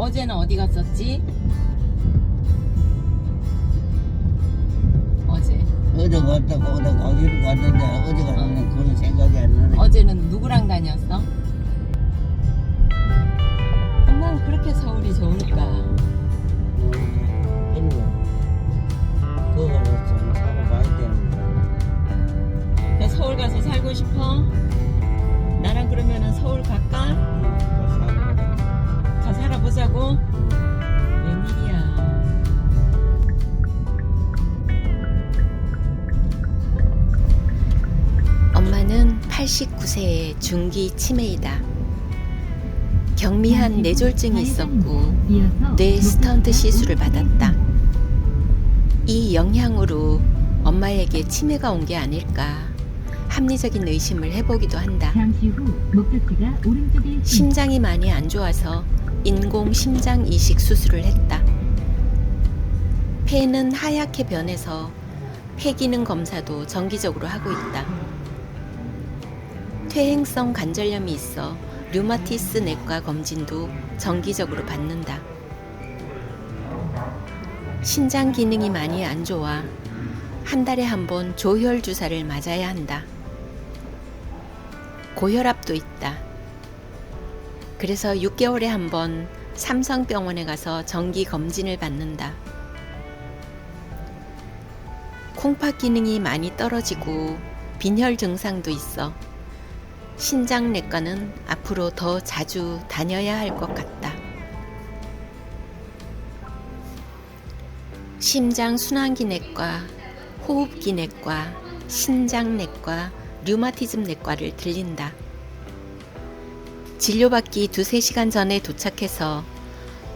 어제는 어디 갔었지? 어제 갔다가 어디 가기로 갔는데 어디 갔는데 그런 생각이 안 나네. 어제는 누구랑 다녔어? 엄마는 그렇게 서울이 좋을까? 그거 좀 사고 가야 되는데. 나 서울 가서 살고 싶어? 나랑 그러면은 서울 갈까? 가 살아보자고? 웬일이야. 엄마는 89세의 중기 치매이다. 경미한 뇌졸중이 있었고 뇌 스턴트 시술을 받았다. 이 영향으로 엄마에게 치매가 온 게 아닐까 합리적인 의심을 해보기도 한다. 잠시 후 목적지가 오른쪽에 있습니다. 심장이 많이 안 좋아서 인공 심장 이식 수술을 했다. 폐는 하얗게 변해서 폐기능 검사도 정기적으로 하고 있다. 퇴행성 관절염이 있어 류마티스 내과 검진도 정기적으로 받는다. 신장 기능이 많이 안 좋아 한 달에 한 번 조혈 주사를 맞아야 한다. 고혈압도 있다. 그래서 6개월에 한 번 삼성병원에 가서 정기 검진을 받는다. 콩팥 기능이 많이 떨어지고 빈혈 증상도 있어 신장내과는 앞으로 더 자주 다녀야 할 것 같다. 심장순환기내과, 호흡기내과, 신장내과, 류마티즘 내과를 들린다. 진료받기 2-3시간 전에 도착해서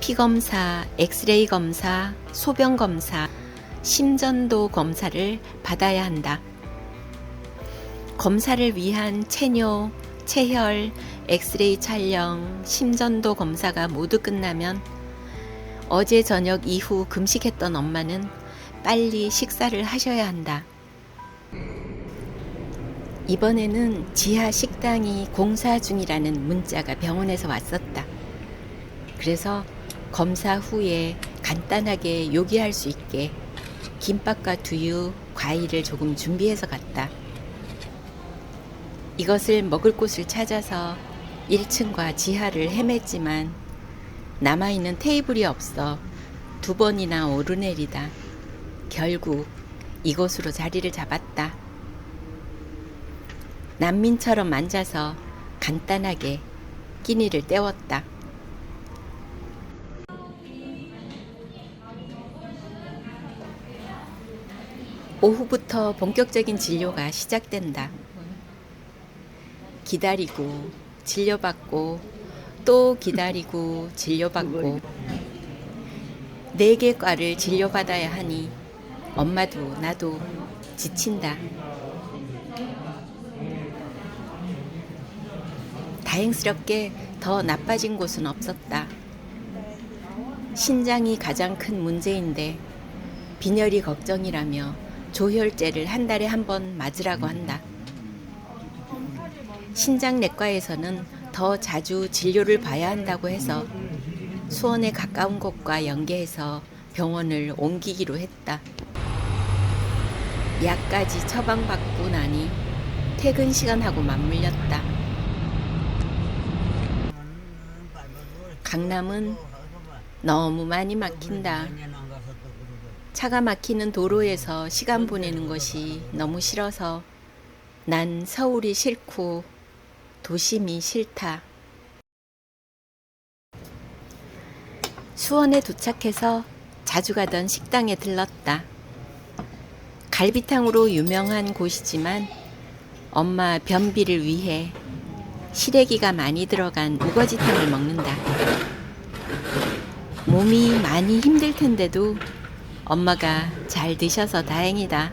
피검사, 엑스레이 검사, 소변 검사, 심전도 검사를 받아야 한다. 검사를 위한 체뇨, 체혈, 엑스레이 촬영, 심전도 검사가 모두 끝나면 어제 저녁 이후 금식했던 엄마는 빨리 식사를 하셔야 한다. 이번에는 지하 식당이 공사 중이라는 문자가 병원에서 왔었다. 그래서 검사 후에 간단하게 요기할 수 있게 김밥과 두유, 과일을 조금 준비해서 갔다. 이것을 먹을 곳을 찾아서 1층과 지하를 헤맸지만 남아있는 테이블이 없어 2번이나 오르내리다 결국 이곳으로 자리를 잡았다. 난민처럼 앉아서 간단하게 끼니를 때웠다. 오후부터 본격적인 진료가 시작된다. 기다리고 진료받고 또 기다리고 진료받고 4개 과를 진료받아야 하니 엄마도 나도 지친다. 다행스럽게 더 나빠진 곳은 없었다. 신장이 가장 큰 문제인데 빈혈이 걱정이라며 조혈제를 한 달에 한 번 맞으라고 한다. 신장내과에서는 더 자주 진료를 봐야 한다고 해서 수원에 가까운 곳과 연계해서 병원을 옮기기로 했다. 약까지 처방받고 나니 퇴근 시간하고 맞물렸다. 강남은 너무 많이 막힌다. 차가 막히는 도로에서 시간 보내는 것이 너무 싫어서 난 서울이 싫고 도심이 싫다. 수원에 도착해서 자주 가던 식당에 들렀다. 갈비탕으로 유명한 곳이지만 엄마 변비를 위해 시래기가 많이 들어간 우거지탕을 먹는다. 몸이 많이 힘들 텐데도 엄마가 잘 드셔서 다행이다.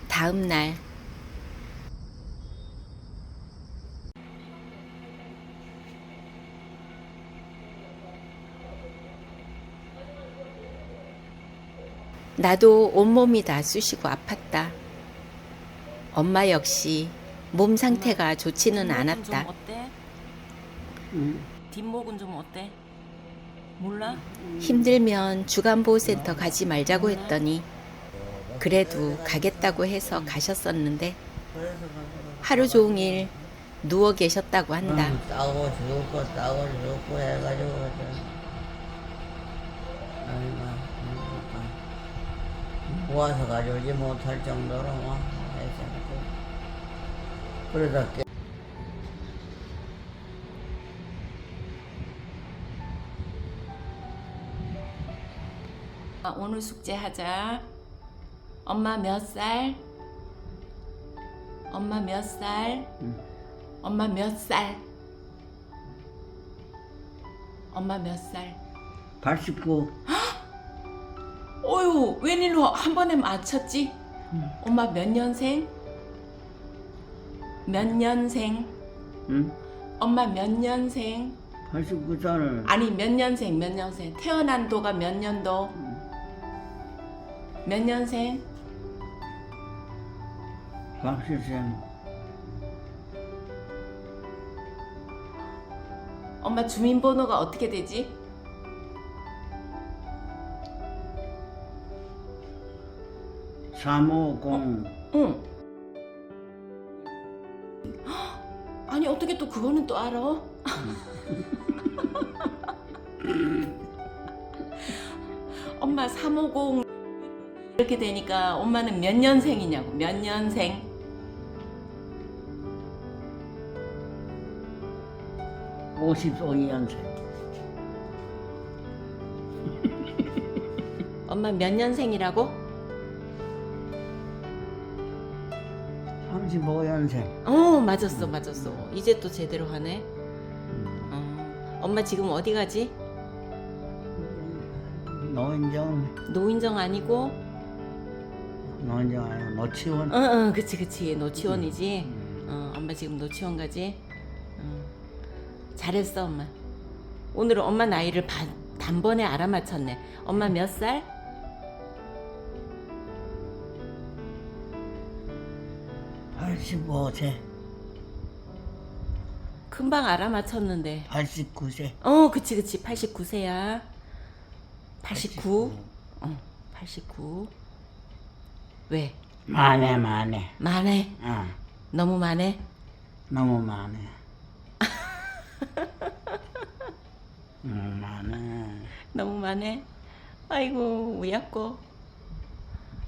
다음 날 나도 온몸이 다 쑤시고 아팠다. 엄마 역시 몸 상태가 좋지는 않았다. 어때? 뒷목은 좀 어때? 몰라? 힘들면 주간보호센터 가지 말자고 했더니 그래도 가겠다고 해서 가셨었는데 하루 종일 누워 계셨다고 한다. 따고 죽고 해가지고 모아서 가져오지 못할 정도로 뭐 해서 그러다 오늘 숙제하자. 엄마 몇 살? 엄마 몇 살? 엄마 몇 살? 엄마 몇 살? 89. 어휴, 웬일로 한 번에 맞췄지? 엄마 몇 년생? 몇 년생? 응? 엄마 몇 년생? 89살을 아니 몇 년생 몇 년생? 태어난 도가 몇 년도? 몇 년생? 박실생 엄마 주민번호가 어떻게 되지? 삼오공 응. 아니 어떻게 또 그거는 또 알아? 엄마 350 이렇게 되니까 엄마는 몇 년생이냐고. 몇 년생? 55년생 엄마 몇 년생이라고? 35년생 맞았어 맞았어. 이제 또 제대로 하네. 엄마 지금 어디 가지? 노인정 노인정 아니고? 아니고 노치원 응 그치 노치원이지. 엄마 지금 노치원 가지? 잘했어 엄마. 오늘은 엄마 나이를 단번에 알아맞혔네. 엄마 몇 살? 85세 금방 알아맞혔는데. 89세 그치 89세야. 89? 89. 왜? 많네 많해? 어, 너무 많해? 너무 많네 많네 너무 많해? 아이고 우약고.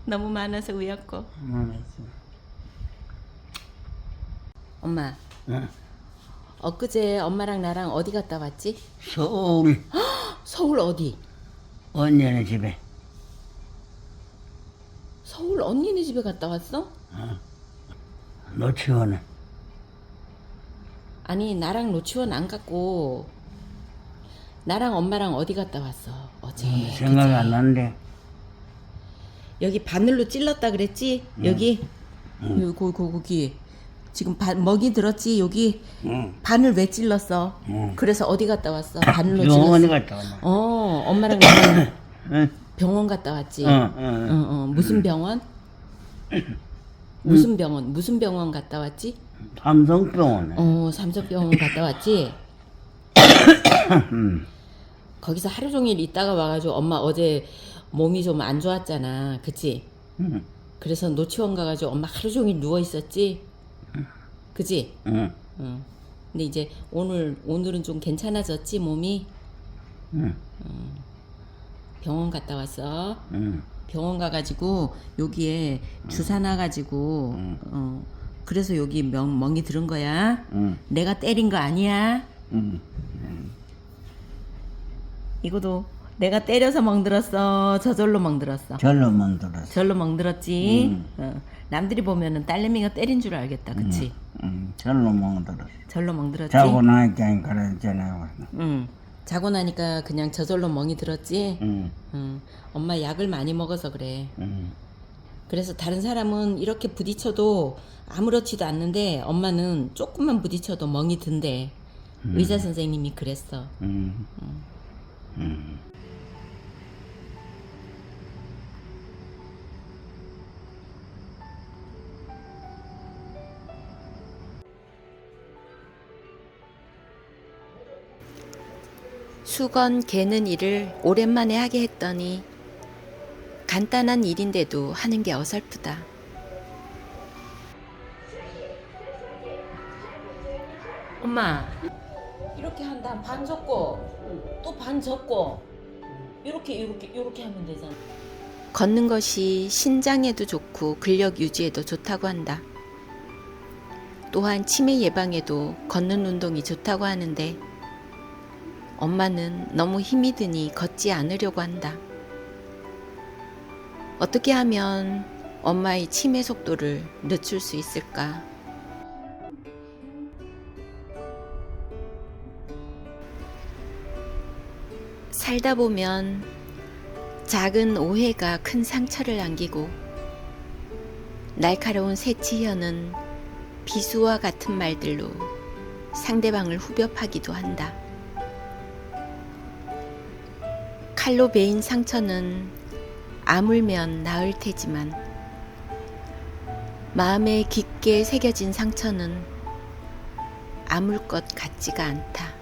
너무 많아서 우약고. 많았어 엄마 응. 엊그제 엄마랑 나랑 어디 갔다 왔지? 서울 서울 어디? 언니네 집에 서울 언니네 집에 갔다 왔어? 노치원에 아니 나랑 노치원 안 갔고 나랑 엄마랑 어디 갔다 왔어 어제? 생각이 안 나는데 여기 바늘로 찔렀다 그랬지? 여기? 여기 거기 지금 먹이 들었지? 여기 응. 바늘 왜 찔렀어? 응. 그래서 어디 갔다 왔어? 바늘로 병원에 찔렀어. 갔다 왔나 엄마랑 나랑 응? 병원 갔다 왔지? 응. 무슨 병원? 무슨 병원? 무슨 병원 갔다 왔지? 삼성병원에 삼성병원 갔다 왔지? 거기서 하루 종일 있다가 와가지고 엄마 어제 몸이 좀 안 좋았잖아. 그치? 응. 그래서 노치원 가가지고 엄마 하루 종일 누워 있었지? 그치? 응. 응. 근데 이제 오늘은 좀 괜찮아졌지 몸이? 응. 병원 갔다 왔어. 응. 병원 가가지고 여기에 주사 놔가지고 그래서 여기 멍이 들은 거야. 응. 내가 때린 거 아니야. 응. 이거도 내가 때려서 멍들었어. 저절로 멍들었어. 절로 만들었어 절로 멍들었지. 남들이 보면은 딸내미가 때린 줄 알겠다. 그치? 절로 만들었어 절로 멍들었지. 자고 나니까 그랬잖아 응. 자고 나니까 그냥 저절로 멍이 들었지. 응. 엄마 약을 많이 먹어서 그래. 응. 그래서 다른 사람은 이렇게 부딪혀도 아무렇지도 않는데 엄마는 조금만 부딪혀도 멍이 든대. 의사 선생님이 그랬어. 응. 수건 개는 일을 오랜만에 하게 했더니 간단한 일인데도 하는 게 어설프다. 엄마 이렇게 한 다음 반 접고 또 반 접고 이렇게 하면 되잖아. 걷는 것이 신장에도 좋고 근력 유지에도 좋다고 한다. 또한 치매 예방에도 걷는 운동이 좋다고 하는데 엄마는 너무 힘이 드니 걷지 않으려고 한다. 어떻게 하면 엄마의 치매 속도를 늦출 수 있을까? 살다 보면 작은 오해가 큰 상처를 남기고 날카로운 새치혀는 비수와 같은 말들로 상대방을 후벼 파기도 한다. 칼로 베인 상처는 아물면 나을 테지만 마음에 깊게 새겨진 상처는 아물 것 같지가 않다.